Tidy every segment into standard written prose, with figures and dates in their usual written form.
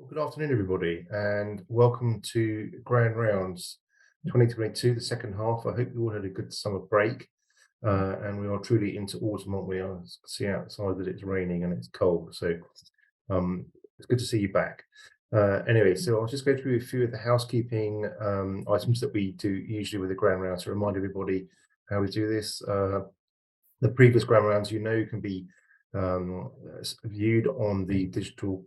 Good afternoon, everybody, and welcome to Grand Rounds 2022, the second half. I hope you all had a good summer break, and we are truly into autumn, aren't we? I see outside that it's raining and it's cold, so it's good to see you back. Anyway, so I'll just go through a few of the housekeeping items that we do usually with the Grand Rounds to remind everybody how we do this. The previous Grand Rounds, can be viewed on the Digital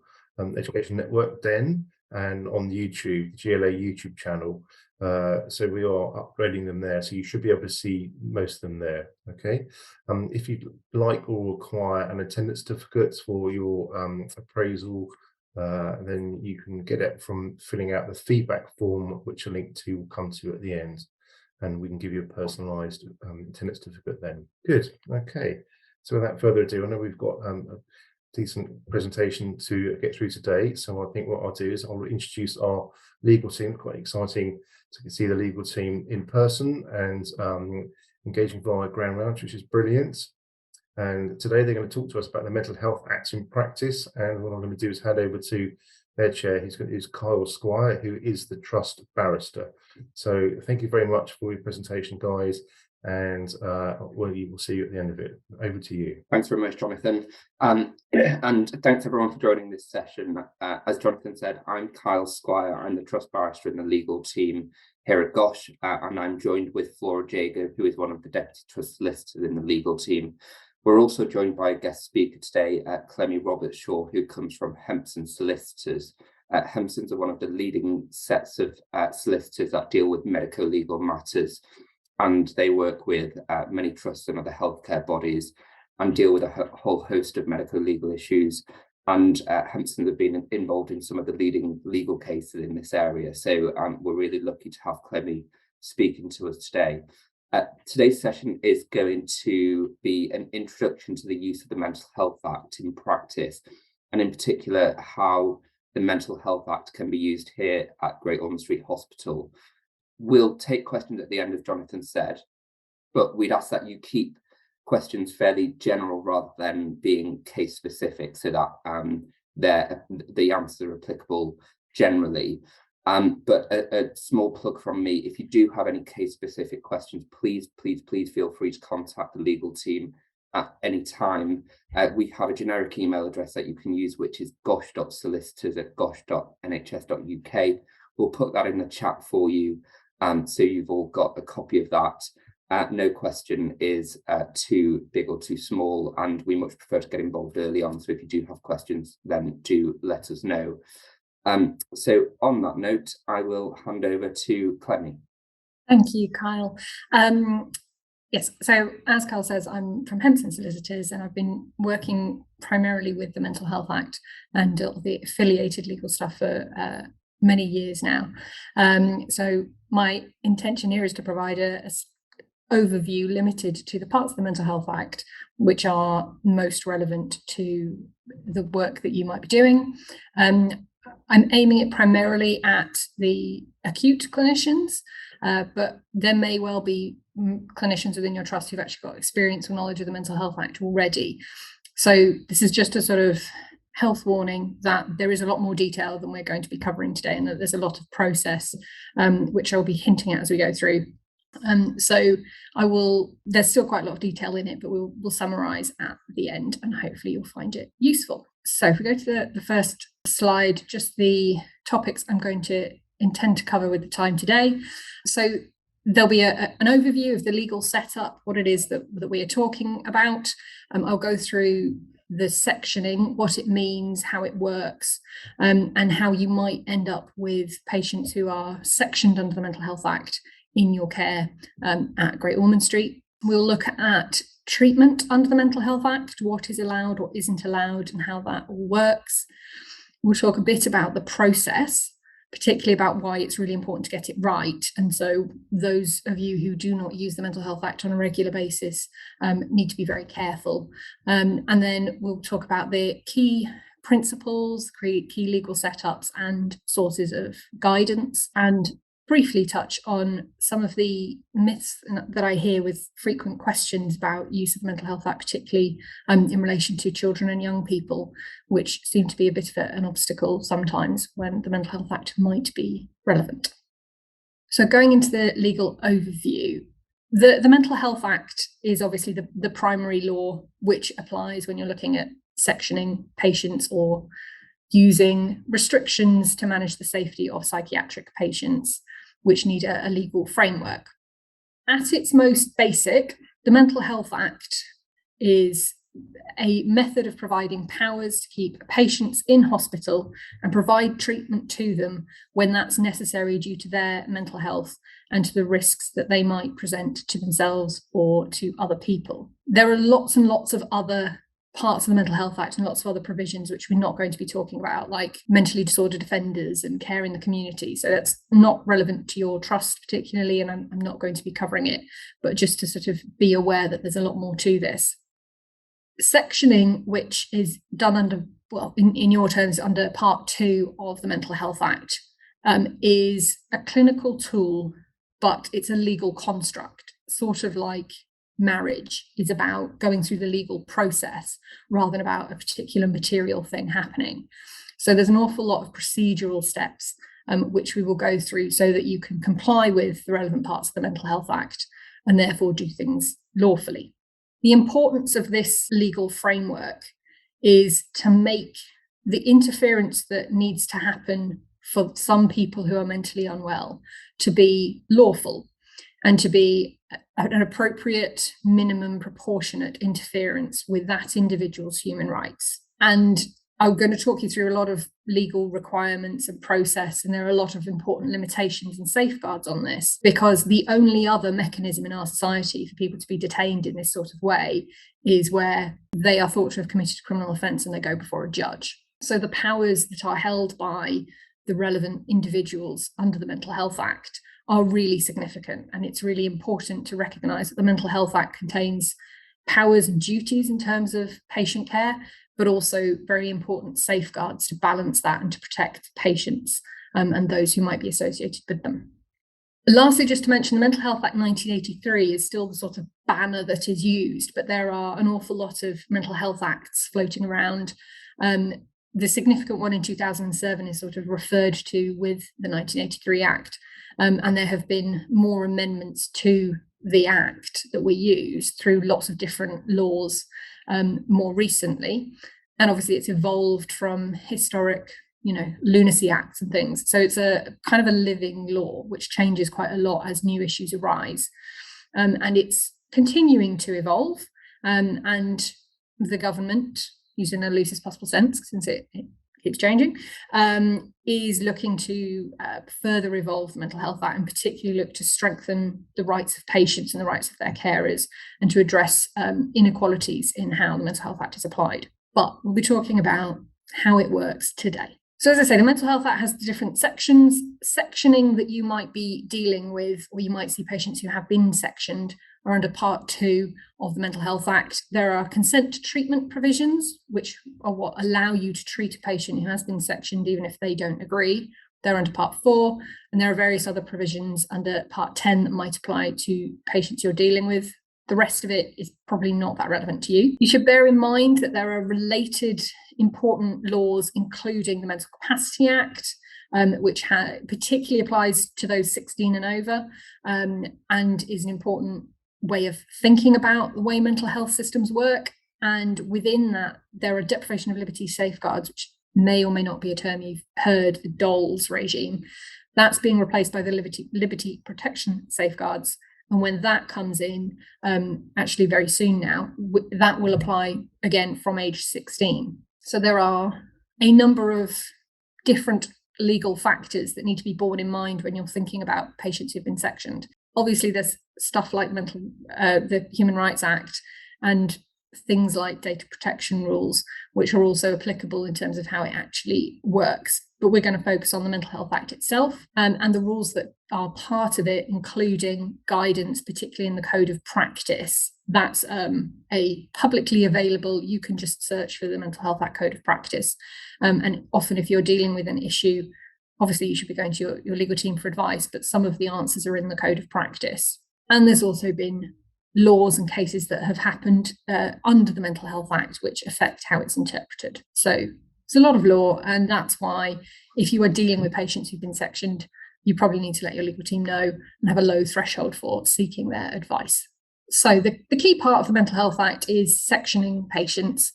Education Network Den and on the YouTube, the GLA YouTube channel. So we are uploading them there, so you should be able to see most of them there. Okay. If you'd like or require an attendance certificate for your appraisal, then you can get it from filling out the feedback form, which a link to will come to at the end, and we can give you a personalised attendance certificate then. Good. Okay. So without further ado, I know we've got a decent presentation to get through today. So I think what I'll do is I'll introduce our legal team. Quite exciting to see the legal team in person and engaging via Grand Rounds, which is brilliant. And today they're going to talk to us about the Mental Health Act in practice. And what I'm going to do is hand over to their chair, who's Kyle Squire, who is the trust barrister. So thank you very much for your presentation, guys. And we will see you at the end of it. Over to you. Thanks very much, Jonathan. And thanks everyone for joining this session. As Jonathan said, I'm Kyle Squire. I'm the trust barrister in the legal team here at Gosh, and I'm joined with Flora, Jago, who is one of the deputy trust solicitors in the legal team. We're also joined by a guest speaker today, Clementine Robertshaw, who comes from Hempson Solicitors. Hempsons are one of the leading sets of solicitors that deal with medico-legal matters, and they work with many trusts and other healthcare bodies and deal with a whole host of medico-legal issues. And Hempsons have been involved in some of the leading legal cases in this area. So we're really lucky to have Clemmy speaking to us today. Today's session is going to be an introduction to the use of the Mental Health Act in practice, and in particular, how the Mental Health Act can be used here at Great Ormond Street Hospital. We'll take questions at the end, as Jonathan said, but we'd ask that you keep questions fairly general rather than being case specific, so that the answers are applicable generally. But a small plug from me: if you do have any case specific questions, please feel free to contact the legal team at any time. We have a generic email address that you can use, which is gosh.solicitors@gosh.nhs.uk. We'll put that in the chat for you, so you've all got a copy of that. No question is too big or too small, and we much prefer to get involved early on. So if you do have questions, then do let us know. So on that note, I will hand over to Clemmy. Thank you, Kyle. Yes, so as Kyle says, I'm from Hempson Solicitors, and I've been working primarily with the Mental Health Act and the affiliated legal stuff for many years now. So my intention here is to provide a overview limited to the parts of the Mental Health Act which are most relevant to the work that you might be doing. I'm aiming it primarily at the acute clinicians, but there may well be clinicians within your trust who've actually got experience or knowledge of the Mental Health Act already. So this is just a sort of health warning that there is a lot more detail than we're going to be covering today, and that there's a lot of process, which I'll be hinting at as we go through. So there's still quite a lot of detail in it, but we'll summarize at the end, and hopefully you'll find it useful. So if we go to the first slide, just the topics I'm going to intend to cover with the time today. So there'll be an overview of the legal setup, what it is that we are talking about. I'll go through the sectioning, what it means, how it works, and how you might end up with patients who are sectioned under the Mental Health Act in your care at Great Ormond Street. We'll look at treatment under the Mental Health Act, what is allowed, what isn't allowed, and how that all works. We'll talk a bit about the process, particularly about why it's really important to get it right. And so those of you who do not use the Mental Health Act on a regular basis need to be very careful. And then we'll talk about the key principles, key legal setups and sources of guidance. And briefly touch on some of the myths that I hear with frequent questions about use of the Mental Health Act, particularly in relation to children and young people, which seem to be a bit of an obstacle sometimes when the Mental Health Act might be relevant. So going into the legal overview, the Mental Health Act is obviously the primary law which applies when you're looking at sectioning patients or using restrictions to manage the safety of psychiatric patients, which need a legal framework. At its most basic, the Mental Health Act is a method of providing powers to keep patients in hospital and provide treatment to them when that's necessary due to their mental health and to the risks that they might present to themselves or to other people. There are lots and lots of other parts of the Mental Health Act and lots of other provisions which we're not going to be talking about, like mentally disordered offenders and care in the community. So that's not relevant to your trust particularly, and I'm not going to be covering it, but just to sort of be aware that there's a lot more to this. Sectioning, which is done under, well, in your terms, under Part 2 of the Mental Health Act, is a clinical tool, but it's a legal construct, sort of like marriage is about going through the legal process rather than about a particular material thing happening. So there's an awful lot of procedural steps which we will go through so that you can comply with the relevant parts of the Mental Health Act and therefore do things lawfully. The importance of this legal framework is to make the interference that needs to happen for some people who are mentally unwell to be lawful and to be an appropriate, minimum, proportionate interference with that individual's human rights. And I'm going to talk you through a lot of legal requirements and process, and there are a lot of important limitations and safeguards on this, because the only other mechanism in our society for people to be detained in this sort of way is where they are thought to have committed a criminal offence and they go before a judge. So the powers that are held by the relevant individuals under the Mental Health Act are really significant, and it's really important to recognise that the Mental Health Act contains powers and duties in terms of patient care, but also very important safeguards to balance that and to protect patients and those who might be associated with them. Lastly, just to mention, the Mental Health Act 1983 is still the sort of banner that is used, but there are an awful lot of mental health acts floating around. The significant one in 2007 is sort of referred to with the 1983 Act, and there have been more amendments to the Act that we use through lots of different laws more recently. And obviously it's evolved from historic, lunacy acts and things. So it's a kind of a living law, which changes quite a lot as new issues arise. And it's continuing to evolve. And the government, using the loosest possible sense, since it keeps changing, is looking to further evolve the Mental Health Act and particularly look to strengthen the rights of patients and the rights of their carers and to address inequalities in how the Mental Health Act is applied. But we'll be talking about how it works today. So as I say, the Mental Health Act has different sections. Sectioning that you might be dealing with, or you might see patients who have been sectioned, are under Part 2 of the Mental Health Act. There are consent to treatment provisions, which are what allow you to treat a patient who has been sectioned, even if they don't agree. They're under Part 4, and there are various other provisions under Part 10 that might apply to patients you're dealing with. The rest of it is probably not that relevant to you. You should bear in mind that there are related important laws, including the Mental Capacity Act, which particularly applies to those 16 and over, and is an important way of thinking about the way mental health systems work. And within that, there are deprivation of liberty safeguards, which may or may not be a term you've heard, the DOLS regime. That's being replaced by the liberty protection safeguards. And when that comes in, actually very soon now, that will apply again from age 16. So there are a number of different legal factors that need to be borne in mind when you're thinking about patients who've been sectioned. Obviously, there's stuff like the Human Rights Act and things like data protection rules, which are also applicable in terms of how it actually works. But we're going to focus on the Mental Health Act itself and the rules that are part of it, including guidance, particularly in the Code of Practice. That's a publicly available, you can just search for the Mental Health Act Code of Practice. And often if you're dealing with an issue obviously you should be going to your legal team for advice, but some of the answers are in the code of practice. And there's also been laws and cases that have happened under the Mental Health Act, which affect how it's interpreted. So it's a lot of law, and that's why if you are dealing with patients who've been sectioned, you probably need to let your legal team know and have a low threshold for seeking their advice. So the key part of the Mental Health Act is sectioning patients,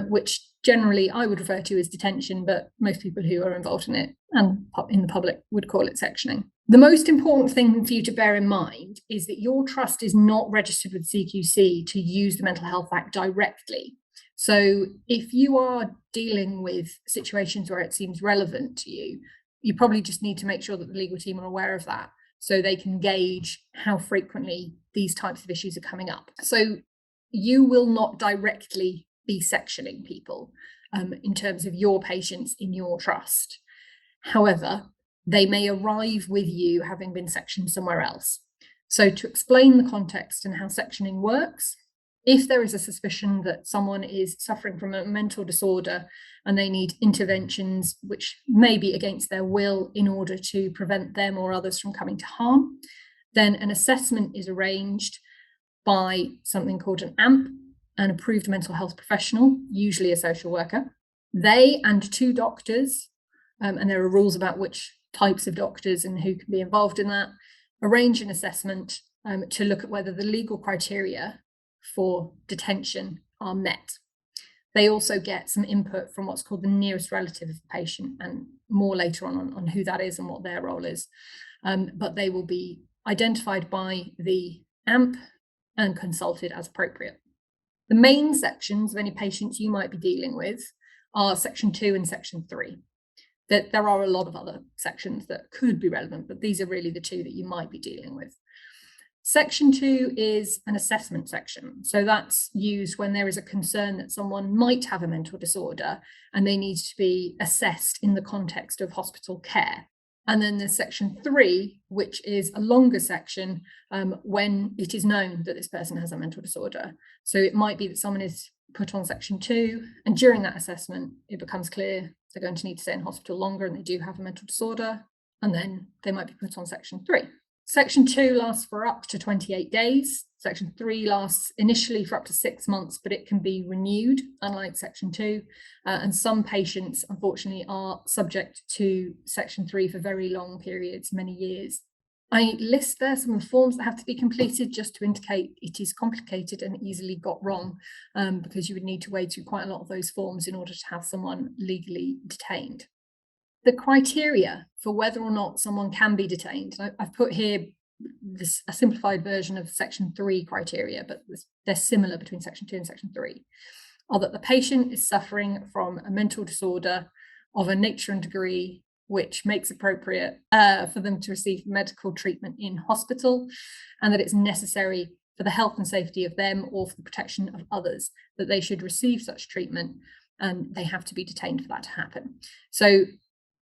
which generally I would refer to as detention, but most people who are involved in it and in the public would call it sectioning. The most important thing for you to bear in mind is that your trust is not registered with CQC to use the Mental Health Act directly. So if you are dealing with situations where it seems relevant to you, you probably just need to make sure that the legal team are aware of that so they can gauge how frequently these types of issues are coming up. So you will not directly be sectioning people in terms of your patients in your trust. However, they may arrive with you having been sectioned somewhere else. So to explain the context and how sectioning works, if there is a suspicion that someone is suffering from a mental disorder and they need interventions which may be against their will in order to prevent them or others from coming to harm, then an assessment is arranged by something called an AMP, an approved mental health professional, usually a social worker. They and 2 doctors, and there are rules about which types of doctors and who can be involved in that, arrange an assessment to look at whether the legal criteria for detention are met. They also get some input from what's called the nearest relative of the patient, and more later on who that is and what their role is. But they will be identified by the AMP and consulted as appropriate. The main sections of any patients you might be dealing with are section 2 and section 3. That there are a lot of other sections that could be relevant, but these are really the 2 that you might be dealing with. Section 2 is an assessment section. So that's used when there is a concern that someone might have a mental disorder and they need to be assessed in the context of hospital care. And then there's section 3, which is a longer section when it is known that this person has a mental disorder. So it might be that someone is put on section 2, and during that assessment, it becomes clear they're going to need to stay in hospital longer and they do have a mental disorder, and then they might be put on section 3. Section 2 lasts for up to 28 days. Section 3 lasts initially for up to 6 months, but it can be renewed, unlike section 2. And some patients, unfortunately, are subject to section 3 for very long periods, many years. I list there some of the forms that have to be completed just to indicate it is complicated and easily got wrong, because you would need to wade through quite a lot of those forms in order to have someone legally detained. The criteria for whether or not someone can be detained, I've put here a simplified version of section 3 criteria, but they're similar between section 2 and section 3, are that the patient is suffering from a mental disorder of a nature and degree which makes appropriate for them to receive medical treatment in hospital, and that it's necessary for the health and safety of them or for the protection of others, that they should receive such treatment, and they have to be detained for that to happen. So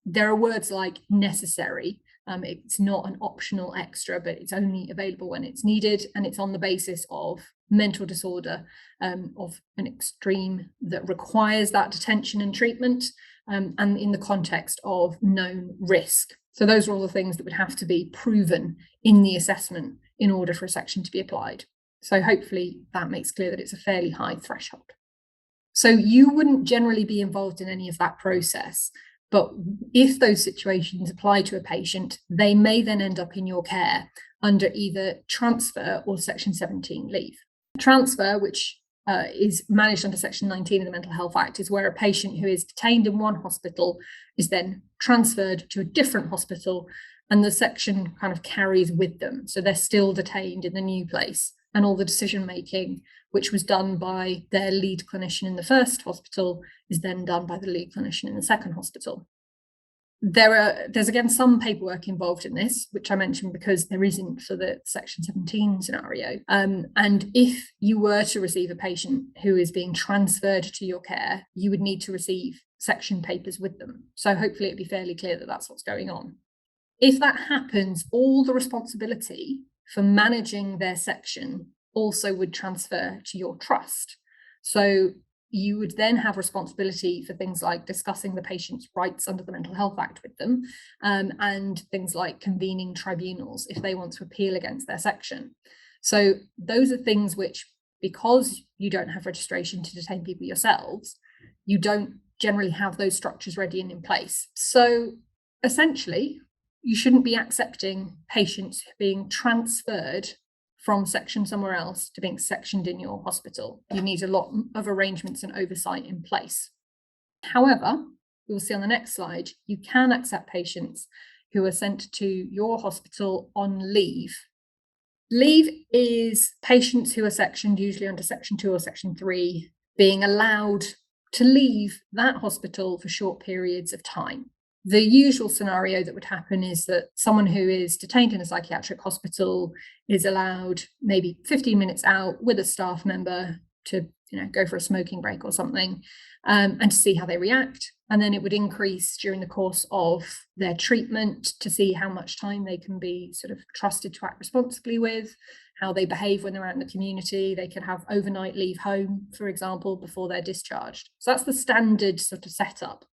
there are words like necessary. It's not an optional extra, but it's only available when it's needed, and it's on the basis of mental disorder of an extreme that requires that detention and treatment, and in the context of known risk. So those are all the things that would have to be proven in the assessment in order for a section to be applied. So hopefully that makes clear that it's a fairly high threshold. So you wouldn't generally be involved in any of that process, but if those situations apply to a patient, they may then end up in your care under either transfer or section 17 leave. Transfer, which is managed under section 19 of the Mental Health Act, is where a patient who is detained in one hospital is then transferred to a different hospital, and the section kind of carries with them. So they're still detained in the new place, and all the decision making, which was done by their lead clinician in the first hospital, is then done by the lead clinician in the second hospital. There's again some paperwork involved in this, which I mentioned because there isn't for the section 17 scenario. And if you were to receive a patient who is being transferred to your care, you would need to receive section papers with them. So hopefully it'd be fairly clear that that's what's going on. If that happens, all the responsibility for managing their section also would transfer to your trust. So you would then have responsibility for things like discussing the patient's rights under the Mental Health Act with them, and things like convening tribunals if they want to appeal against their section. So those are things which, because you don't have registration to detain people yourselves, you don't generally have those structures ready and in place. So essentially, you shouldn't be accepting patients being transferred from section somewhere else to being sectioned in your hospital. You need a lot of arrangements and oversight in place. However, you'll see on the next slide, you can accept patients who are sent to your hospital on leave. Leave is patients who are sectioned, usually under section 2 or section 3, being allowed to leave that hospital for short periods of time. The usual scenario that would happen is that someone who is detained in a psychiatric hospital is allowed maybe 15 minutes out with a staff member to go for a smoking break or something, and to see how they react. And then it would increase during the course of their treatment to see how much time they can be sort of trusted to act responsibly with, how they behave when they're out in the community. They can have overnight leave home, for example, before they're discharged. So that's the standard sort of setup.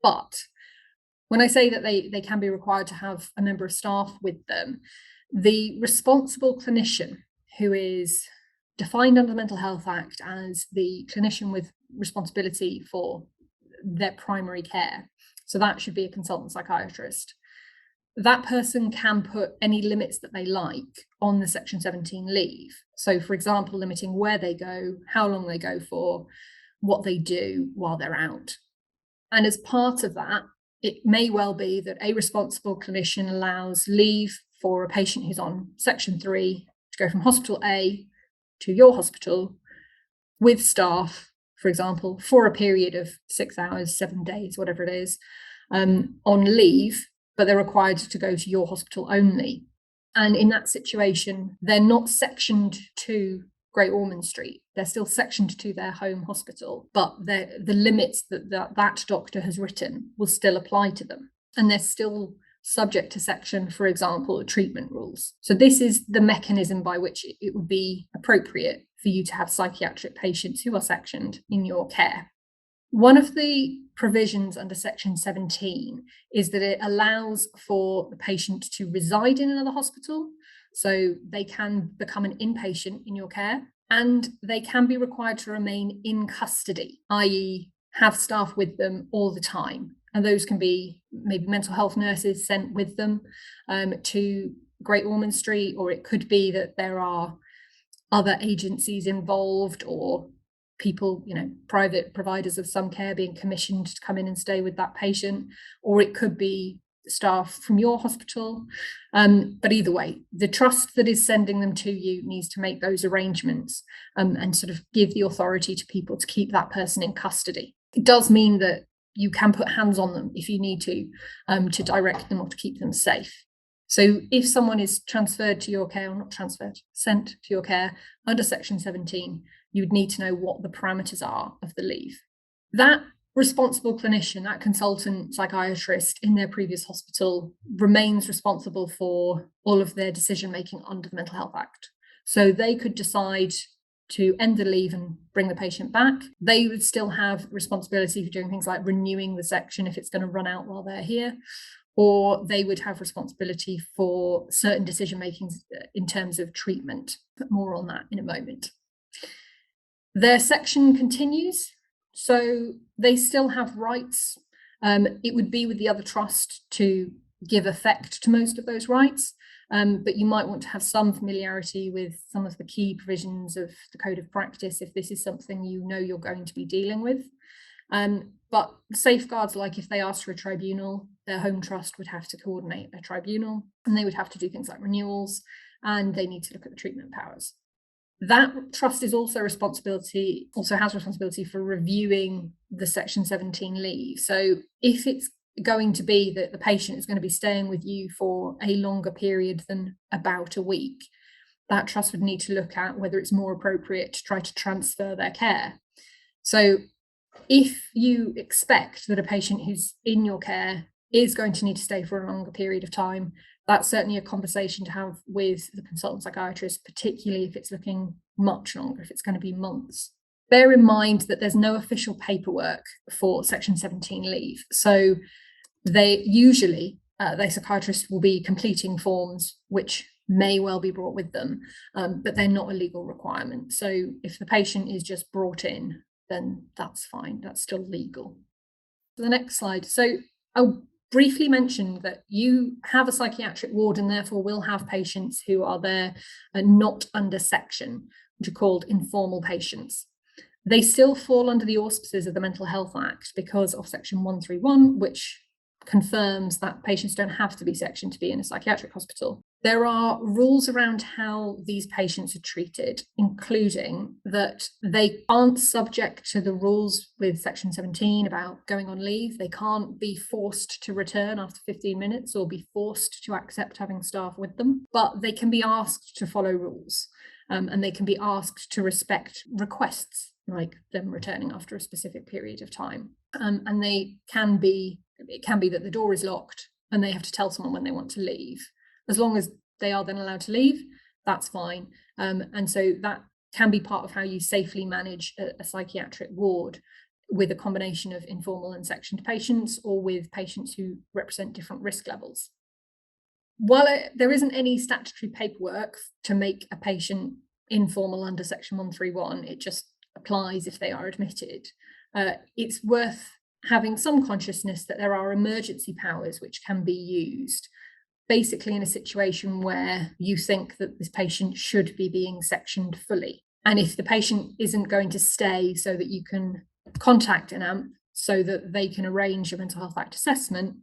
But when I say that they can be required to have a member of staff with them, the responsible clinician, who is defined under the Mental Health Act as the clinician with responsibility for their primary care, so that should be a consultant psychiatrist, that person can put any limits that they like on the Section 17 leave. So, for example, limiting where they go, how long they go for, what they do while they're out. And as part of that, it may well be that a responsible clinician allows leave for a patient who's on Section 3 to go from hospital A to your hospital with staff, for example, for a period of 6 hours, 7 days, whatever it is, on leave, but they're required to go to your hospital only. And in that situation, they're not sectioned to Great Ormond Street. They're still sectioned to their home hospital, but the limits that doctor has written will still apply to them. And they're still subject to section, for example, treatment rules. So this is the mechanism by which it would be appropriate for you to have psychiatric patients who are sectioned in your care. One of the provisions under Section 17 is that it allows for the patient to reside in another hospital. So they can become an inpatient in your care, and they can be required to remain in custody, i.e. have staff with them all the time. And those can be maybe mental health nurses sent with them to Great Ormond Street, or it could be that there are other agencies involved, or people, private providers of some care being commissioned to come in and stay with that patient, or it could be staff from your hospital. But either way, the trust that is sending them to you needs to make those arrangements and sort of give the authority to people to keep that person in custody. It does mean that you can put hands on them if you need to direct them or to keep them safe. So if someone is transferred to your care, or not transferred, sent to your care under Section 17, you would need to know what the parameters are of the leave. That responsible clinician, that consultant psychiatrist in their previous hospital, remains responsible for all of their decision-making under the Mental Health Act. So they could decide to end the leave and bring the patient back. They would still have responsibility for doing things like renewing the section if it's going to run out while they're here, or they would have responsibility for certain decision-making in terms of treatment. But more on that in a moment. Their section continues, so they still have rights. It would be with the other trust to give effect to most of those rights, but you might want to have some familiarity with some of the key provisions of the Code of Practice if this is something you're going to be dealing with. But safeguards, like if they ask for a tribunal, their home trust would have to coordinate a tribunal, and they would have to do things like renewals, and they need to look at the treatment powers. That trust is also has responsibility for reviewing the Section 17 leave. So if it's going to be that the patient is going to be staying with you for a longer period than about a week, that trust would need to look at whether it's more appropriate to try to transfer their care. So if you expect that a patient who's in your care is going to need to stay for a longer period of time, that's certainly a conversation to have with the consultant psychiatrist, particularly if it's looking much longer, if it's going to be months. bear in mind that there's no official paperwork for Section 17 leave. So they usually, their psychiatrist will be completing forms which may well be brought with them, but they're not a legal requirement. So if the patient is just brought in, then that's fine, that's still legal. So the next slide. So I'll briefly mention that you have a psychiatric ward and therefore will have patients who are there not under section, which are called informal patients. They still fall under the auspices of the Mental Health Act because of Section 131, which confirms that patients don't have to be sectioned to be in a psychiatric hospital. There are rules around how these patients are treated, including that they aren't subject to the rules with Section 17 about going on leave. They can't be forced to return after 15 minutes or be forced to accept having staff with them, but they can be asked to follow rules, and they can be asked to respect requests, like them returning after a specific period of time. And it can be that the door is locked and they have to tell someone when they want to leave. As long as they are then allowed to leave, that's fine. And so that can be part of how you safely manage a psychiatric ward, with a combination of informal and sectioned patients, or with patients who represent different risk levels. While there isn't any statutory paperwork to make a patient informal under Section 131, it just applies if they are admitted. It's worth having some consciousness that there are emergency powers which can be used, basically in a situation where you think that this patient should be being sectioned fully. And if the patient isn't going to stay, so that you can contact an AMP so that they can arrange a Mental Health Act assessment,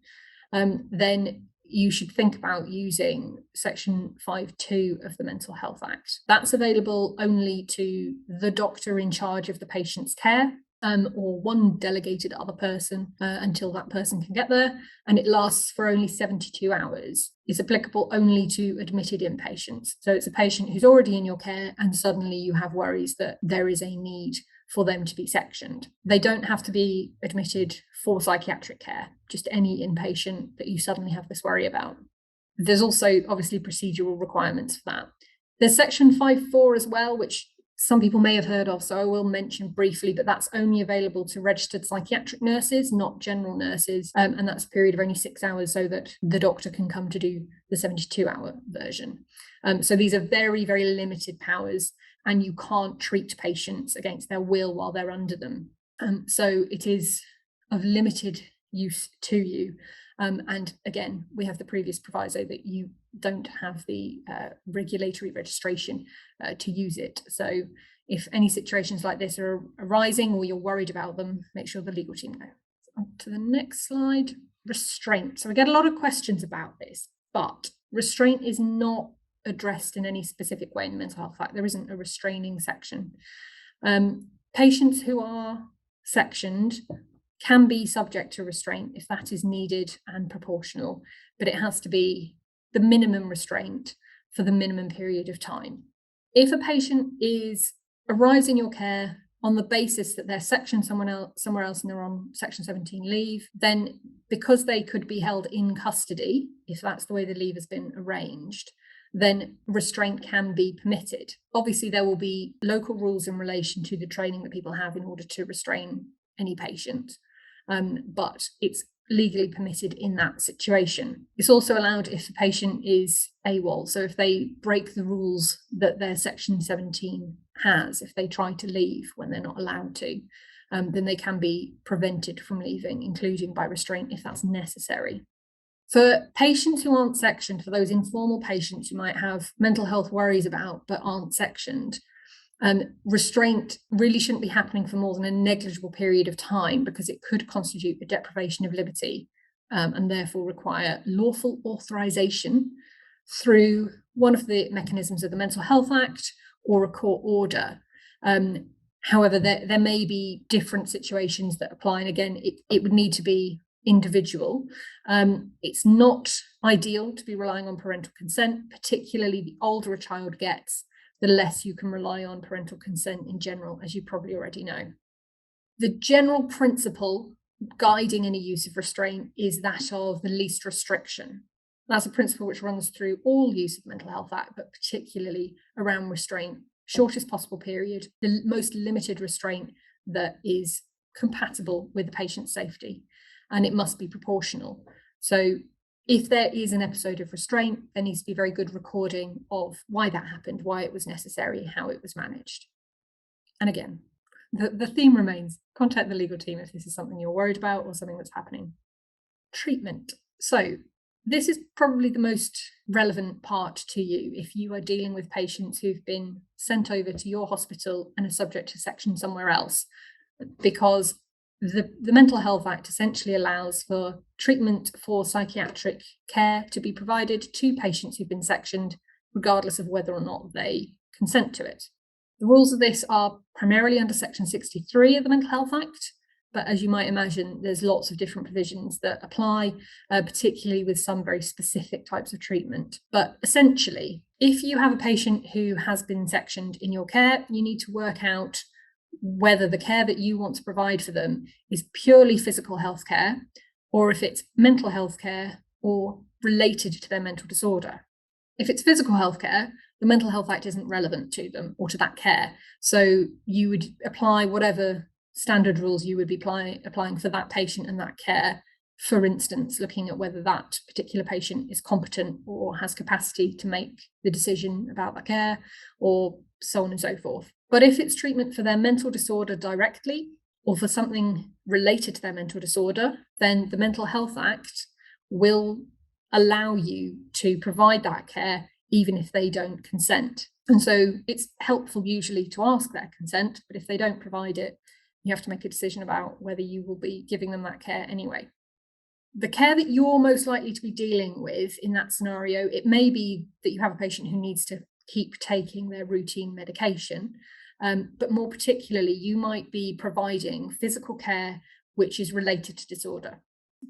then you should think about using Section 5.2 of the Mental Health Act. That's available only to the doctor in charge of the patient's care, or one delegated other person until that person can get there, and it lasts for only 72 hours. It's applicable only to admitted inpatients. So it's a patient who's already in your care and suddenly you have worries that there is a need for them to be sectioned. They don't have to be admitted for psychiatric care, just any inpatient that you suddenly have this worry about. There's also obviously procedural requirements for that. There's Section 5.4 as well, which some people may have heard of, so I will mention briefly, but that's only available to registered psychiatric nurses, not general nurses, and that's a period of only 6 hours so that the doctor can come to do the 72-hour version. So these are very, very limited powers, and you can't treat patients against their will while they're under them. So it is of limited use to you. And again, we have the previous proviso that you don't have the regulatory registration to use it. So if any situations like this are arising or you're worried about them, make sure the legal team know. On to the next slide, restraint. So we get a lot of questions about this, but restraint is not addressed in any specific way in the Mental Health Act. There isn't a restraining section. Patients who are sectioned can be subject to restraint if that is needed and proportional, but it has to be the minimum restraint for the minimum period of time. If a patient arrives in your care on the basis that they're sectioned somewhere else and they're on Section 17 leave, then because they could be held in custody, if that's the way the leave has been arranged, then restraint can be permitted. Obviously, there will be local rules in relation to the training that people have in order to restrain any patient, but it's legally permitted in that situation. It's also allowed if the patient is AWOL, so if they break the rules that their Section 17 has, if they try to leave when they're not allowed to, then they can be prevented from leaving, including by restraint if that's necessary. For patients who aren't sectioned, for those informal patients who might have mental health worries about but aren't sectioned, restraint really shouldn't be happening for more than a negligible period of time, because it could constitute a deprivation of liberty and therefore require lawful authorization through one of the mechanisms of the Mental Health Act or a court order. However, there may be different situations that apply, and again, it would need to be individual. It's not ideal to be relying on parental consent, particularly the older a child gets, the less you can rely on parental consent in general, as you probably already know. The general principle guiding any use of restraint is that of the least restriction. That's a principle which runs through all use of Mental Health Act, but particularly around restraint. shortest possible period, the most limited restraint that is compatible with the patient's safety, and it must be proportional. So if there is an episode of restraint, there needs to be very good recording of why that happened, why it was necessary, how it was managed. And again, the theme remains: contact the legal team if this is something you're worried about or something that's happening. Treatment. So this is probably the most relevant part to you if you are dealing with patients who've been sent over to your hospital and are subject to section somewhere else, because the Mental Health Act essentially allows for treatment for psychiatric care to be provided to patients who've been sectioned, regardless of whether or not they consent to it. The rules of this are primarily under Section 63 of the Mental Health Act, but as you might imagine, there's lots of different provisions that apply, particularly with some very specific types of treatment. But essentially, if you have a patient who has been sectioned in your care, you need to work out whether the care that you want to provide for them is purely physical health care, or if it's mental health care or related to their mental disorder. If it's physical health care, the Mental Health Act isn't relevant to them or to that care. So you would apply whatever standard rules you would be applying for that patient and that care. For instance, looking at whether that particular patient is competent or has capacity to make the decision about that care, or so on and so forth. But if it's treatment for their mental disorder directly, or for something related to their mental disorder, then the Mental Health Act will allow you to provide that care even if they don't consent. And so it's helpful usually to ask their consent, but if they don't provide it, you have to make a decision about whether you will be giving them that care anyway. The care that you're most likely to be dealing with in that scenario, it may be that you have a patient who needs to keep taking their routine medication, but more particularly, you might be providing physical care which is related to disorder.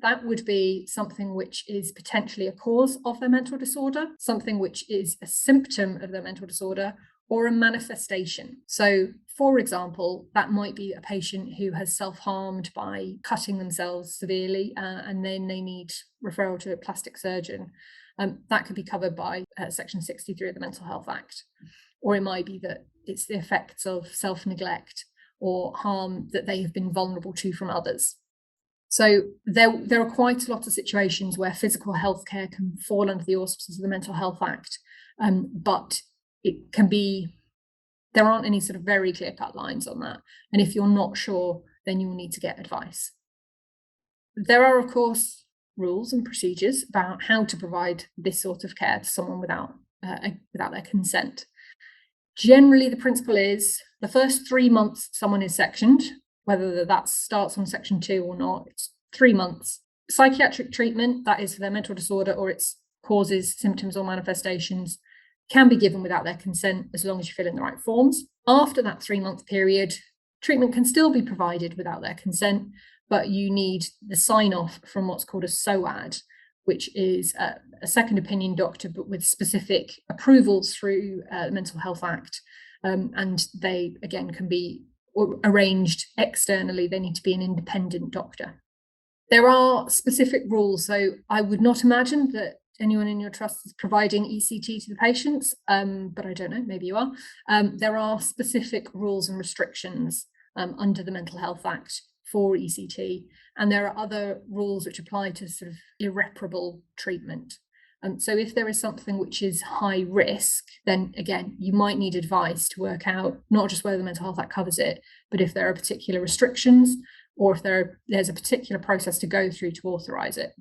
That would be something which is potentially a cause of their mental disorder, something which is a symptom of their mental disorder, or a manifestation. So, for example, that might be a patient who has self-harmed by cutting themselves severely, and then they need referral to a plastic surgeon. That could be covered by Section 63 of the Mental Health Act. Or it might be that it's the effects of self-neglect or harm that they have been vulnerable to from others. So there are quite a lot of situations where physical health care can fall under the auspices of the Mental Health Act, but it can be, there aren't any sort of very clear-cut lines on that. And if you're not sure, then you will need to get advice. There are, of course, rules and procedures about how to provide this sort of care to someone without their consent. Generally, the principle is the first 3 months someone is sectioned, whether that starts on Section 2 or not, it's 3 months. Psychiatric treatment, that is for their mental disorder or its causes, symptoms or manifestations, can be given without their consent as long as you fill in the right forms. After that 3-month period, treatment can still be provided without their consent, but you need the sign-off from what's called a SOAD, which is a second opinion doctor, but with specific approvals through the Mental Health Act. And they, again, can be arranged externally. They need to be an independent doctor. There are specific rules, so I would not imagine that anyone in your trust is providing ECT to the patients, but I don't know, maybe you are. There are specific rules and restrictions under the Mental Health Act for ECT, and there are other rules which apply to sort of irreparable treatment. So if there is something which is high risk, then again, you might need advice to work out not just whether the Mental Health Act covers it, but if there are particular restrictions or if there's a particular process to go through to authorize it.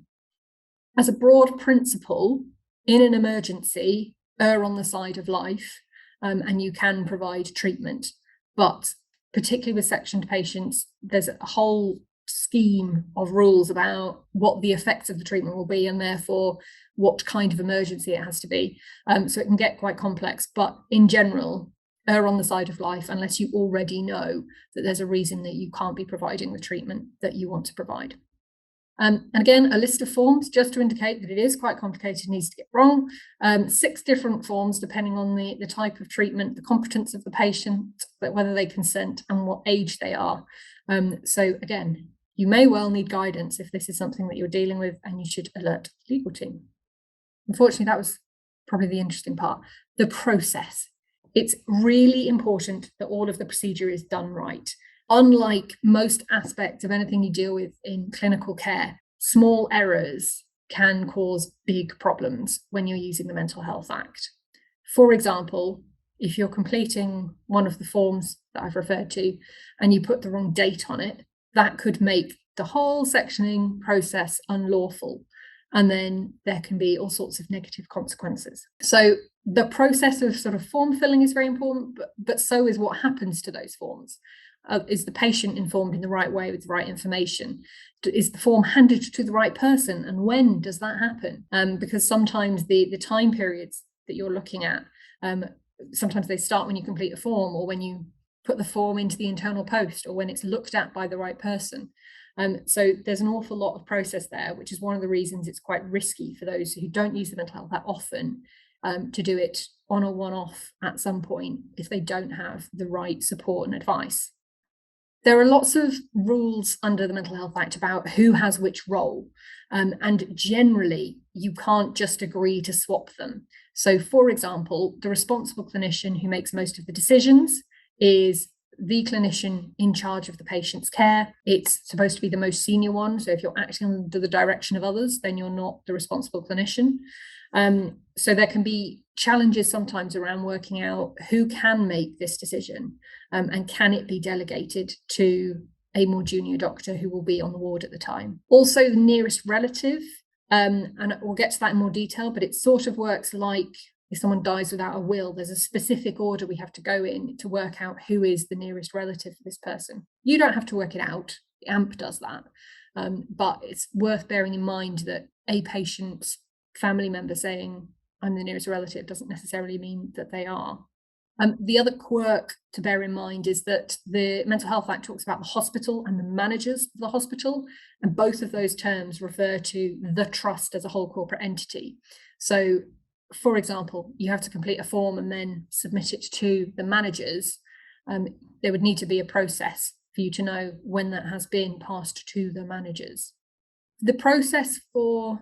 As a broad principle, in an emergency, err on the side of life, and you can provide treatment. But particularly with sectioned patients, there's a whole scheme of rules about what the effects of the treatment will be, and therefore what kind of emergency it has to be. So it can get quite complex, but in general, err on the side of life unless you already know that there's a reason that you can't be providing the treatment that you want to provide. And again, a list of forms just to indicate that it is quite complicated, needs to get wrong. 6 different forms depending on the type of treatment, the competence of the patient, whether they consent and what age they are. So again, you may well need guidance if this is something that you're dealing with, and you should alert the legal team. Unfortunately, that was probably the interesting part. The process. It's really important that all of the procedure is done right. Unlike most aspects of anything you deal with in clinical care, small errors can cause big problems when you're using the Mental Health Act. For example, if you're completing one of the forms that I've referred to and you put the wrong date on it, that could make the whole sectioning process unlawful. And then there can be all sorts of negative consequences. So the process of sort of form filling is very important, but so is what happens to those forms. Is the patient informed in the right way with the right information? Is the form handed to the right person? And when does that happen? Because sometimes the time periods that you're looking at, sometimes they start when you complete a form, or when you put the form into the internal post, or when it's looked at by the right person. So there's an awful lot of process there, which is one of the reasons it's quite risky for those who don't use the mental health that often to do it on a one-off at some point if they don't have the right support and advice. There are lots of rules under the Mental Health Act about who has which role, and generally you can't just agree to swap them. So, for example, the responsible clinician who makes most of the decisions is the clinician in charge of the patient's care. It's supposed to be the most senior one. So if you're acting under the direction of others, then you're not the responsible clinician. So there can be challenges sometimes around working out who can make this decision, and can it be delegated to a more junior doctor who will be on the ward at the time. Also, the nearest relative, and we'll get to that in more detail, but it sort of works like if someone dies without a will, there's a specific order we have to go in to work out who is the nearest relative for this person. You don't have to work it out, the AMP does that, but it's worth bearing in mind that a patient's family member saying, I'm the nearest relative, doesn't necessarily mean that they are. The other quirk to bear in mind is that the Mental Health Act talks about the hospital and the managers of the hospital, and both of those terms refer to the trust as a whole corporate entity. So, for example, you have to complete a form and then submit it to the managers. There would need to be a process for you to know when that has been passed to the managers. The process for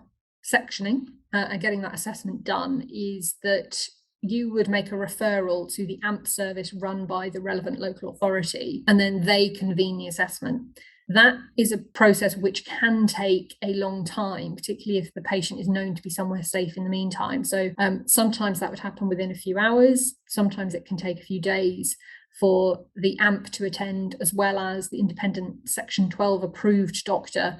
sectioning and getting that assessment done is that you would make a referral to the AMP service run by the relevant local authority, and then they convene the assessment. That is a process which can take a long time, particularly if the patient is known to be somewhere safe in the meantime. So sometimes that would happen within a few hours. Sometimes it can take a few days for the AMP to attend, as well as the independent Section 12 approved doctor,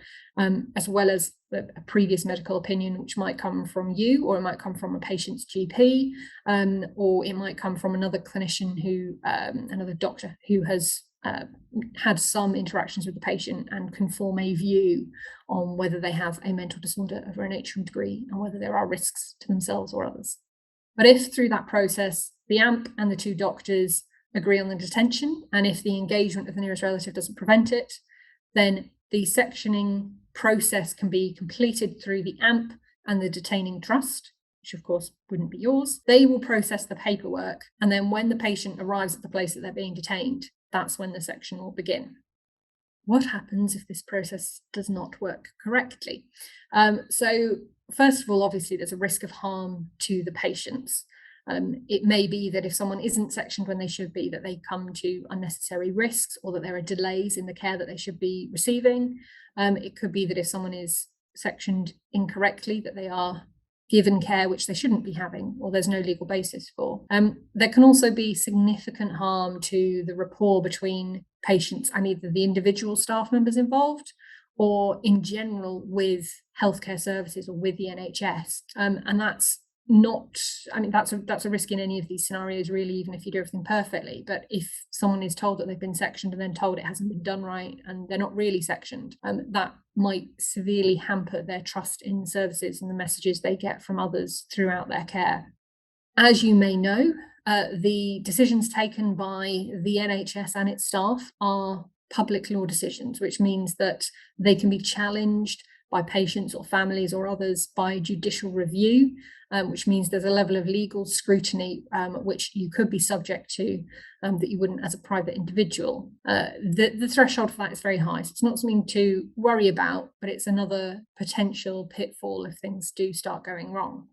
as well as a previous medical opinion, which might come from you, or it might come from a patient's GP, or it might come from another clinician who, another doctor who has had some interactions with the patient and can form a view on whether they have a mental disorder of a nature and degree, and whether there are risks to themselves or others. But if through that process, the AMP and the two doctors agree on the detention, and if the engagement of the nearest relative doesn't prevent it, then the sectioning process can be completed through the AMP and the detaining trust, which of course wouldn't be yours. They will process the paperwork, and then when the patient arrives at the place that they're being detained, that's when the section will begin. What happens if this process does not work correctly? So first of all, obviously there's a risk of harm to the patients. It may be that if someone isn't sectioned when they should be, that they come to unnecessary risks, or that there are delays in the care that they should be receiving. It could be that if someone is sectioned incorrectly, that they are given care which they shouldn't be having, or there's no legal basis for. There can also be significant harm to the rapport between patients and either the individual staff members involved, or in general with healthcare services or with the NHS. And that's not, I mean, that's a risk in any of these scenarios, really, even if you do everything perfectly. But if someone is told that they've been sectioned and then told it hasn't been done right, and they're not really sectioned, that might severely hamper their trust in services and the messages they get from others throughout their care. As you may know, the decisions taken by the NHS and its staff are public law decisions, which means that they can be challenged by patients or families or others by judicial review, which means there's a level of legal scrutiny which you could be subject to that you wouldn't as a private individual. The threshold for that is very high, so it's not something to worry about, but it's another potential pitfall if things do start going wrong.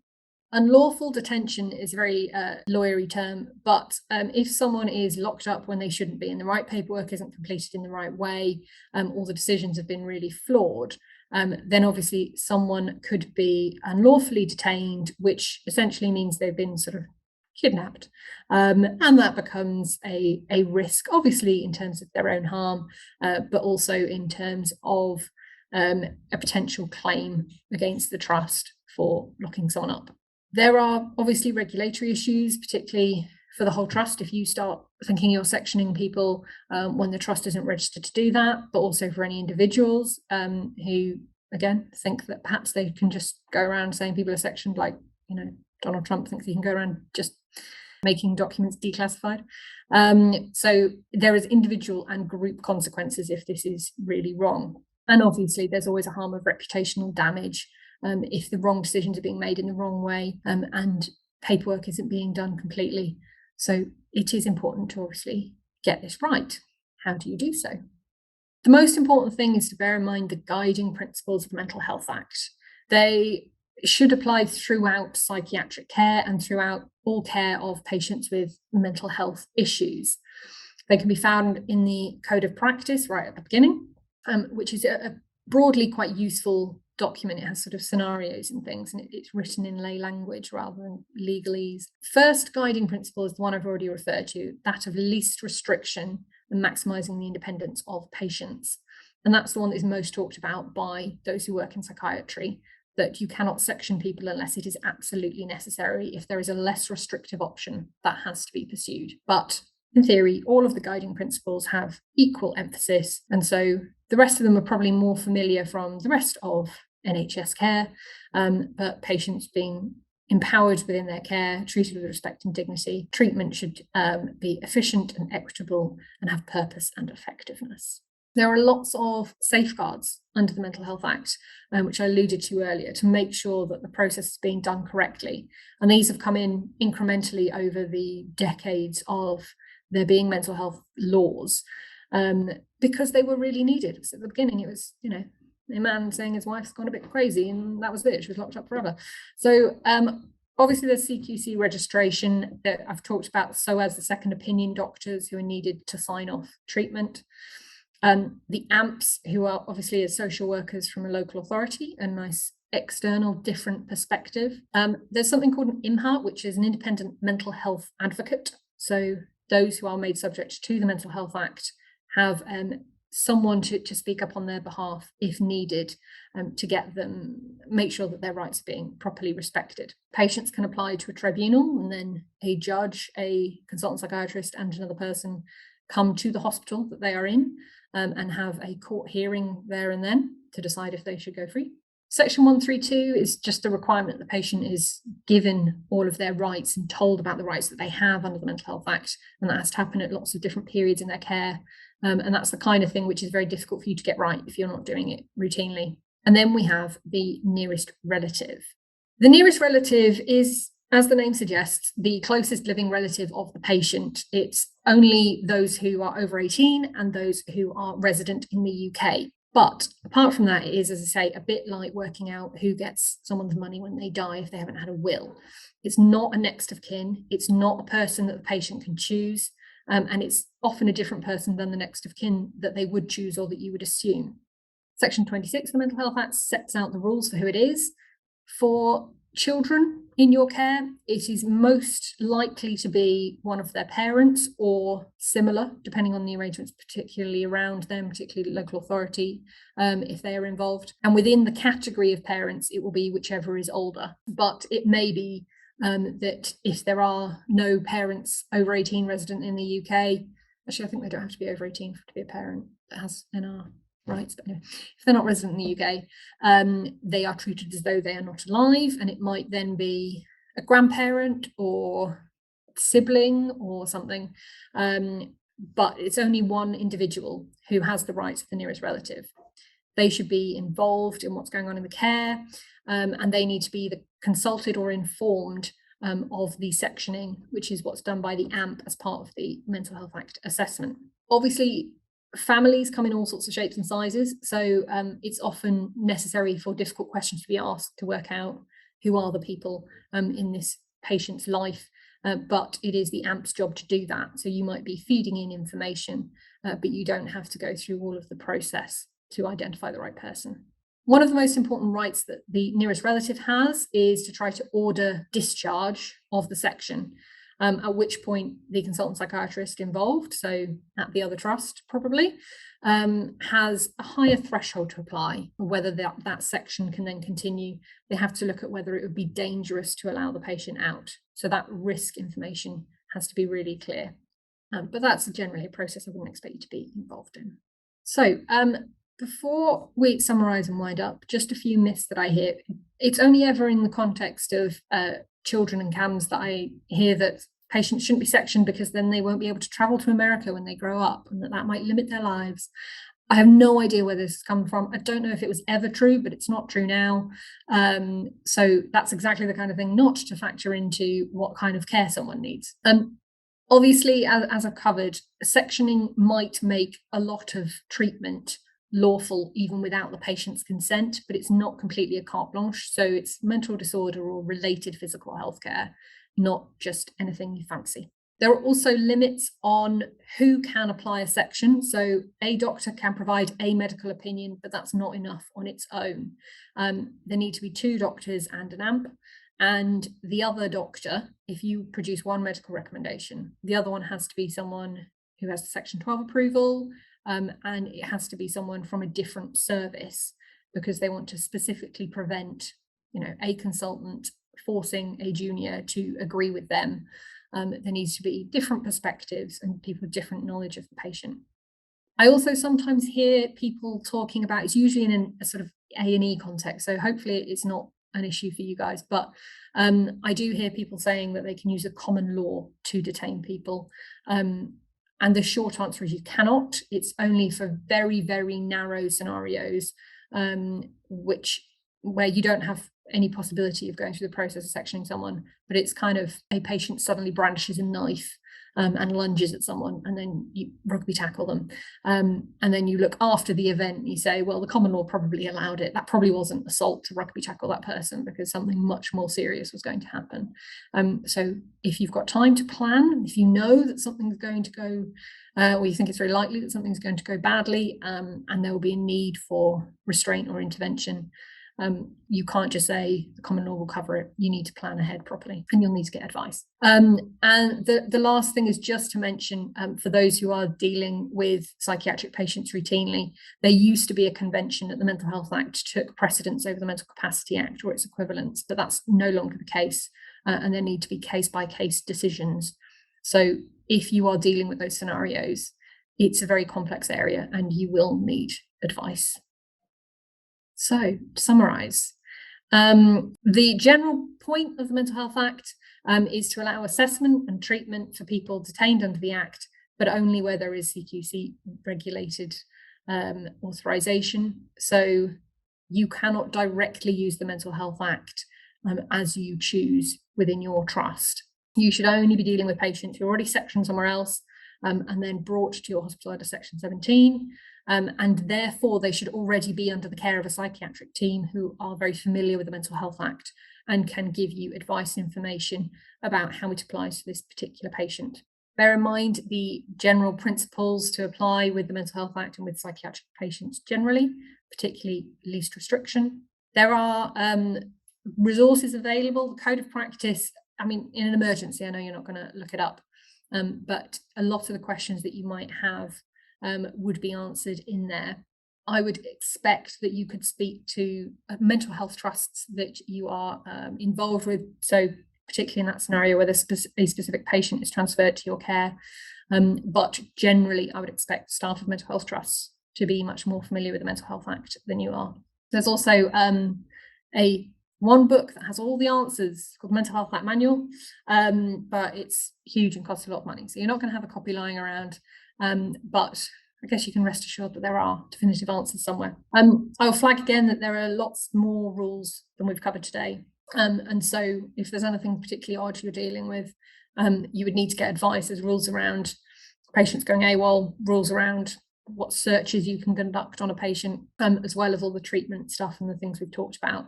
Unlawful detention is a very lawyery term, but if someone is locked up when they shouldn't be and the right paperwork isn't completed in the right way, or the decisions have been really flawed, then obviously someone could be unlawfully detained, which essentially means they've been sort of kidnapped. And that becomes a risk, obviously, in terms of their own harm, but also in terms of a potential claim against the trust for locking someone up. There are obviously regulatory issues, particularly for the whole trust, if you start thinking you're sectioning people when the trust isn't registered to do that, but also for any individuals who, again, think that perhaps they can just go around saying people are sectioned, like, Donald Trump thinks he can go around just making documents declassified. So there is individual and group consequences if this is really wrong. And obviously there's always a harm of reputational damage if the wrong decisions are being made in the wrong way and paperwork isn't being done completely. So it is important to obviously get this right. How do you do so? The most important thing is to bear in mind the guiding principles of the Mental Health Act. They should apply throughout psychiatric care and throughout all care of patients with mental health issues. They can be found in the Code of Practice right at the beginning, which is a broadly quite useful document. It has sort of scenarios and things, and it's written in lay language rather than legalese. First guiding principle is the one I've already referred to, that of least restriction and maximising the independence of patients. And that's the one that is most talked about by those who work in psychiatry, that you cannot section people unless it is absolutely necessary. If there is a less restrictive option, that has to be pursued. But in theory, all of the guiding principles have equal emphasis. And so the rest of them are probably more familiar from the rest of NHS care, but patients being empowered within their care, treated with respect and dignity. Treatment should be efficient and equitable and have purpose and effectiveness. There are lots of safeguards under the Mental Health Act, which I alluded to earlier, to make sure that the process is being done correctly. And these have come in incrementally over the decades of there being mental health laws, because they were really needed. So at the beginning, it was, a man saying his wife's gone a bit crazy, and that was it. She was locked up forever. So obviously there's CQC registration that I've talked about, so as the second opinion doctors who are needed to sign off treatment. The AMPs, who are obviously as social workers from a local authority, a nice external different perspective. There's something called an IMHA, which is an independent mental health advocate. So those who are made subject to the Mental Health Act have someone to speak up on their behalf if needed, to get them, make sure that their rights are being properly respected. Patients can apply to a tribunal, and then a judge, a consultant psychiatrist, and another person come to the hospital that they are in and have a court hearing there and then to decide if they should go free. Section 132 is just a requirement that the patient is given all of their rights and told about the rights that they have under the Mental Health Act, and that has to happen at lots of different periods in their care. And that's the kind of thing which is very difficult for you to get right if you're not doing it routinely. And then we have the nearest relative. The nearest relative is, as the name suggests, the closest living relative of the patient. It's only those who are over 18 and those who are resident in the UK. But apart from that, it is, as I say, a bit like working out who gets someone's money when they die if they haven't had a will. It's not a next of kin. It's not a person that the patient can choose. And it's often a different person than the next of kin that they would choose or that you would assume. Section 26 of the Mental Health Act sets out the rules for who it is. For children in your care, it is most likely to be one of their parents or similar, depending on the arrangements, particularly around them, particularly local authority, if they are involved. And within the category of parents, it will be whichever is older. But it may be that if there are no parents over 18 resident in the UK, actually, I think they don't have to be over 18 to be a parent that has NR rights, but anyway, if they're not resident in the UK, they are treated as though they are not alive, and it might then be a grandparent or sibling or something, but it's only one individual who has the rights of the nearest relative. They should be involved in what's going on in the care, and they need to be consulted or informed of the sectioning, which is what's done by the AMP as part of the Mental Health Act assessment. Obviously, families come in all sorts of shapes and sizes, so it's often necessary for difficult questions to be asked to work out who are the people in this patient's life, but it is the AMP's job to do that. So you might be feeding in information, but you don't have to go through all of the process to identify the right person. One of the most important rights that the nearest relative has is to try to order discharge of the section, at which point the consultant psychiatrist involved, so at the other trust probably, has a higher threshold to apply, whether that section can then continue. They have to look at whether it would be dangerous to allow the patient out. So that risk information has to be really clear. But that's generally a process I wouldn't expect you to be involved in. So before we summarise and wind up, just a few myths that I hear. It's only ever in the context of children and CAMS that I hear that patients shouldn't be sectioned because then they won't be able to travel to America when they grow up, and that might limit their lives. I have no idea where this has come from. I don't know if it was ever true, but it's not true now. So that's exactly the kind of thing not to factor into what kind of care someone needs. Obviously, as I've covered, sectioning might make a lot of treatment lawful even without the patient's consent, but it's not completely a carte blanche. So it's mental disorder or related physical health care, not just anything you fancy. There are also limits on who can apply a section. So a doctor can provide a medical opinion, but that's not enough on its own. There need to be 2 doctors and an AMP. And the other doctor, if you produce one medical recommendation, the other one has to be someone who has the Section 12 approval, and it has to be someone from a different service, because they want to specifically prevent, a consultant forcing a junior to agree with them. There needs to be different perspectives and people with different knowledge of the patient. I also sometimes hear people talking about, it's usually in a sort of A&E context, so hopefully it's not an issue for you guys, but I do hear people saying that they can use a common law to detain people. And the short answer is you cannot. It's only for very, very narrow scenarios, where you don't have any possibility of going through the process of sectioning someone, but it's kind of a patient suddenly brandishes a knife and lunges at someone, and then you rugby tackle them. And then you look after the event and you say, well, the common law probably allowed it. That probably wasn't assault to rugby tackle that person because something much more serious was going to happen. So if you've got time to plan, if you know that something's going to go, or you think it's very likely that something's going to go badly, and there will be a need for restraint or intervention, you can't just say the common law will cover it. You need to plan ahead properly, and you'll need to get advice. And the last thing is just to mention, for those who are dealing with psychiatric patients routinely, there used to be a convention that the Mental Health Act took precedence over the Mental Capacity Act or its equivalents, but that's no longer the case, and there need to be case-by-case decisions. So if you are dealing with those scenarios, it's a very complex area and you will need advice. So to summarise, the general point of the Mental Health Act is to allow assessment and treatment for people detained under the Act, but only where there is CQC regulated authorisation. So you cannot directly use the Mental Health Act as you choose within your trust. You should only be dealing with patients who are already sectioned somewhere else and then brought to your hospital under Section 17. And therefore, they should already be under the care of a psychiatric team who are very familiar with the Mental Health Act and can give you advice and information about how it applies to this particular patient. Bear in mind the general principles to apply with the Mental Health Act and with psychiatric patients generally, particularly least restriction. There are resources available, the code of practice. I mean, in an emergency, I know you're not going to look it up, but a lot of the questions that you might have would be answered in there. I would expect that you could speak to mental health trusts that you are involved with. So particularly in that scenario where a specific patient is transferred to your care. But generally, I would expect staff of mental health trusts to be much more familiar with the Mental Health Act than you are. There's also one book that has all the answers called the Mental Health Act Manual, but it's huge and costs a lot of money. So you're not going to have a copy lying around. But I guess you can rest assured that there are definitive answers somewhere. I'll flag again that there are lots more rules than we've covered today. And so if there's anything particularly odd you're dealing with, you would need to get advice. There's rules around patients going AWOL, rules around what searches you can conduct on a patient, as well as all the treatment stuff and the things we've talked about.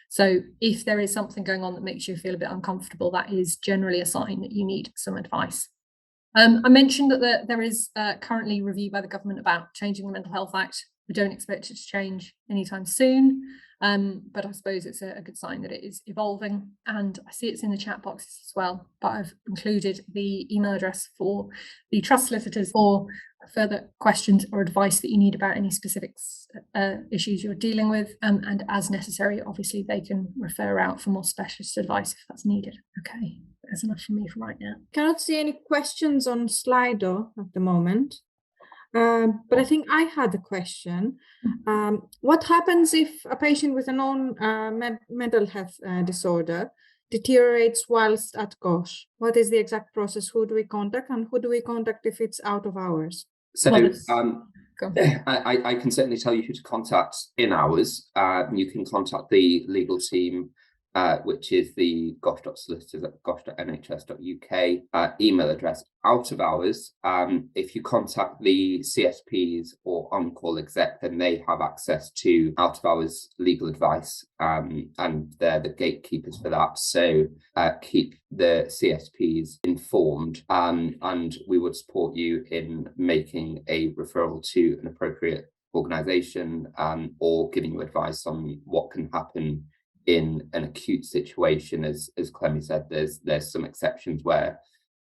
So if there is something going on that makes you feel a bit uncomfortable, that is generally a sign that you need some advice. I mentioned that there is currently review by the government about changing the Mental Health Act. We don't expect it to change anytime soon, but I suppose it's a good sign that it is evolving. And I see it's in the chat boxes as well, but I've included the email address for the trust solicitors for further questions or advice that you need about any specific issues you're dealing with. And as necessary, obviously, they can refer out for more specialist advice if that's needed. Okay, that's enough from me for right now. Cannot see any questions on Slido at the moment. But I think I had a question. What happens if a patient with a known mental health disorder deteriorates whilst at GOSH? What is the exact process? Who do we contact, and who do we contact if it's out of hours? So Go. I can certainly tell you who to contact in hours. You can contact the legal team, which is the gosh.solicitors@gosh.nhs.uk email address. Out of hours, if you contact the CSPs or on-call exec, then they have access to out of hours legal advice, and they're the gatekeepers for that. So keep the CSPs informed, and we would support you in making a referral to an appropriate organisation, or giving you advice on what can happen in an acute situation. As Clemmy said, there's some exceptions where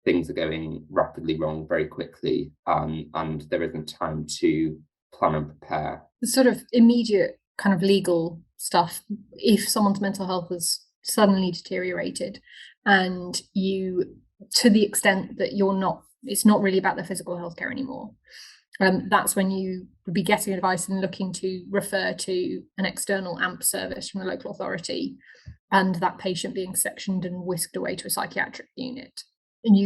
things are going rapidly wrong very quickly, and there isn't time to plan and prepare. The sort of immediate kind of legal stuff, if someone's mental health has suddenly deteriorated and you, to the extent that it's not really about their physical healthcare anymore, that's when you would be getting advice and looking to refer to an external AMP service from the local authority, and that patient being sectioned and whisked away to a psychiatric unit. And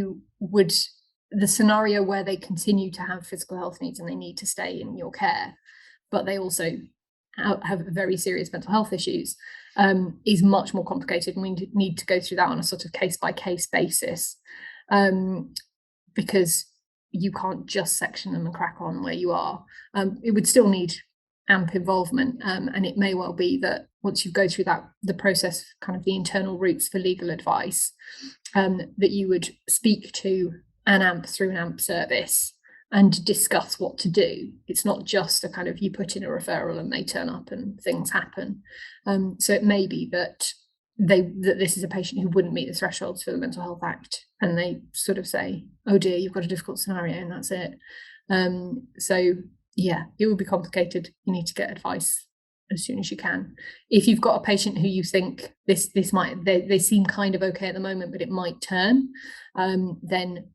the scenario where they continue to have physical health needs and they need to stay in your care, but they also have very serious mental health issues, is much more complicated, and we need to go through that on a sort of case-by-case basis, because you can't just section them and crack on where you are. It would still need AMP involvement, and it may well be that once you go through the process, kind of the internal routes for legal advice, that you would speak to an AMP through an AMP service and discuss what to do. It's not just a kind of you put in a referral and they turn up and things happen. So it may be that this is a patient who wouldn't meet the thresholds for the Mental Health Act, and they sort of say, oh dear, you've got a difficult scenario, and that's it. So yeah, it will be complicated. You need to get advice as soon as you can. If you've got a patient who you think this might, they seem kind of okay at the moment, but it might turn, then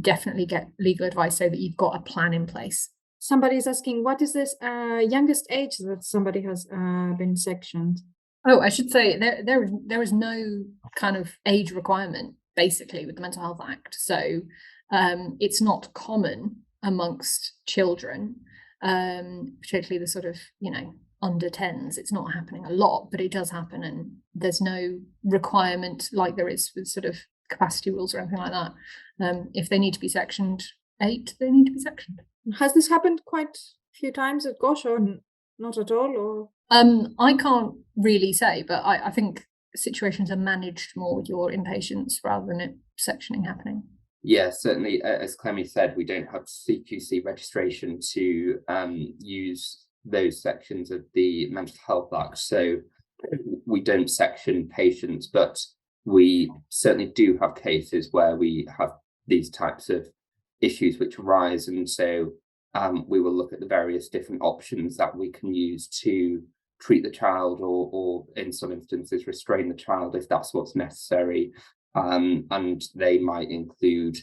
definitely get legal advice so that you've got a plan in place. Somebody is asking, what is this youngest age that somebody has been sectioned? Oh, I should say there is no kind of age requirement basically with the Mental Health Act. So it's not common amongst children, particularly the sort of, under 10s. It's not happening a lot, but it does happen, and there's no requirement like there is with sort of capacity rules or anything like that. If they need to be sectioned 8, they need to be sectioned. Has this happened quite a few times at GOSH, or not at all? Or I can't really say, but I think situations are managed more with your inpatients rather than it sectioning happening. Yeah, certainly. As Clemmy said, we don't have CQC registration to use those sections of the Mental Health Act, so we don't section patients, but we certainly do have cases where we have these types of issues which arise, and so we will look at the various different options that we can use to treat the child, or in some instances restrain the child if that's what's necessary, and they might include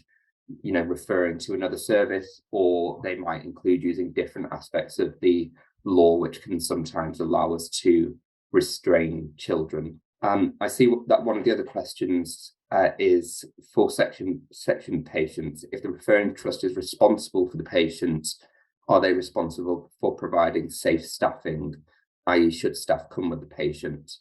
referring to another service, or they might include using different aspects of the law which can sometimes allow us to restrain children. I see that one of the other questions is for section patients. If the referring trust is responsible for the patient, are they responsible for providing safe staffing, i.e. should staff come with the patient?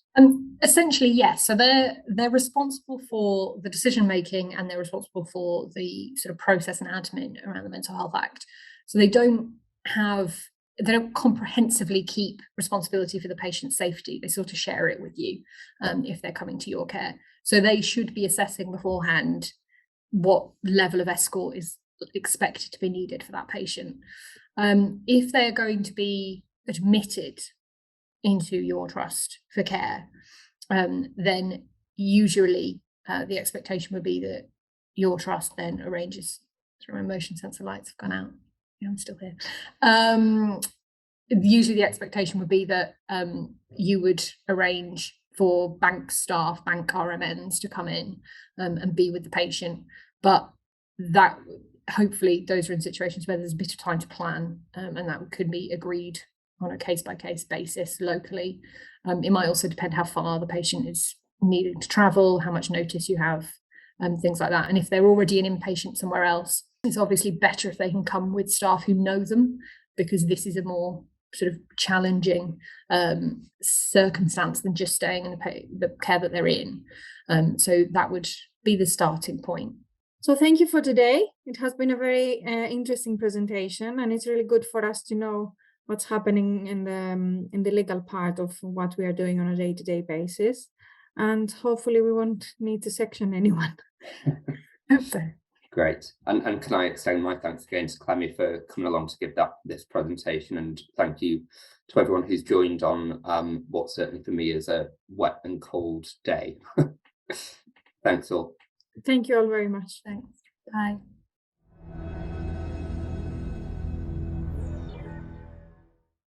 Essentially, yes. So they're responsible for the decision making, and they're responsible for the sort of process and admin around the Mental Health Act. So they don't have they don't comprehensively keep responsibility for the patient's safety. They sort of share it with you if they're coming to your care. So they should be assessing beforehand what level of escort is expected to be needed for that patient. If they're going to be admitted into your trust for care, then usually the expectation would be that your trust then arranges. Sorry, my motion sensor lights have gone out. Yeah, I'm still here. Usually the expectation would be that you would arrange for bank staff, bank RMNs to come in and be with the patient. But that hopefully those are in situations where there's a bit of time to plan, and that could be agreed on a case-by-case basis locally. It might also depend how far the patient is needing to travel, how much notice you have, things like that. And if they're already an inpatient somewhere else, it's obviously better if they can come with staff who know them, because this is a more sort of challenging circumstance than just staying in the care that they're in. So that would be the starting point. So thank you for today. It has been a very interesting presentation, and it's really good for us to know what's happening in the legal part of what we are doing on a day-to-day basis. And hopefully we won't need to section anyone. Great. And can I extend my thanks again to Clemmy for coming along to give this presentation, and thank you to everyone who's joined on what certainly for me is a wet and cold day. Thanks all. Thank you all very much. Thanks. Bye.